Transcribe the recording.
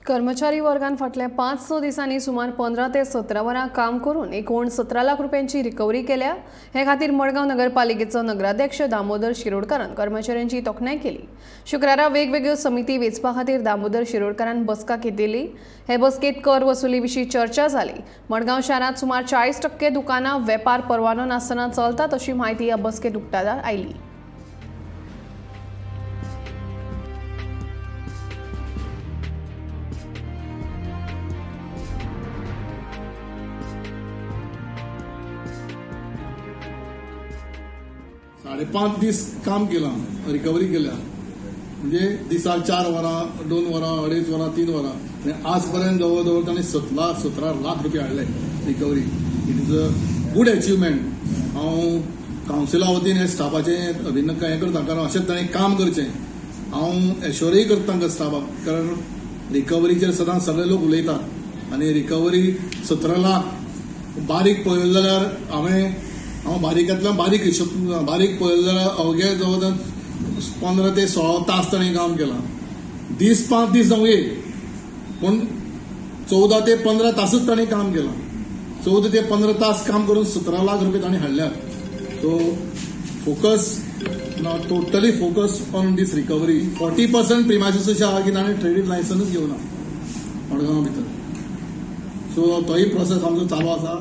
कर्मचारी वर्गान फाटल्या 5-6 दिसांनी सुमार 15 ते 17 वरां काम करून एकूण 17 लाख रुपयांची रिकव्हरी केल्या। हे खातीर मडगांव नगरपालिकेचो नगराध्यक्ष दामोदर शिरोडकारान कर्मचाऱ्यांची तोखणाय केली। शुक्रारा वेगवेगळ्यो समिती वेचपा खातीर दामोदर शिरोडकारान बसका घेतिल्ली। हे बसकेत कर वसुली विशीं चर्चा जाली। मडगांव शारांत सुमार 40% दुकानां वेपार परवानो नासतना चलतात अशी माहिती ह्या बसकेत उक्ताडार आयली। साडेपाच दीस काम केला, रिकव्हरी केल्या, म्हणजे दिसाक 4 वरां, 2 वरां, 2.5 वरां, 3 वरां, आणि आजपर्यंत जवळ तांणी 17 लाख रुपये हाडले recovery. It is a good achievement. हांव कावन्सिला वतीन हे स्टाफाचें अभिनंदन हें करता, कारण अशेंच ताणें काम करचें। हांव एश्योरय करता तांकां स्टाफाक, कारण रिकव्हरीचेर सदांच सगळे लोक उलयतात, आनी रिकव्हरी 17 लाख बारीक पळयलें जाल्यार हांव बारीकांतल्यान बारीक हिशोब बारीक पळयलें जाल्यार अवघे जवळ 15 ते 16 तास ताणें काम केलां। दीस 5 दीस जावं पूण 14 ते 15 तासच ताणें काम केलां। 14 ते 15 तास काम करून 17 लाख रुपये ताणें हाडल्यात। So focus now totally focus on this recovery. 40% premises अशें आहा की ताणें ट्रेडींग लायसन्स घेवना मडगांवा भितर। सो तोय प्रोसेस आमचो चालू आसा।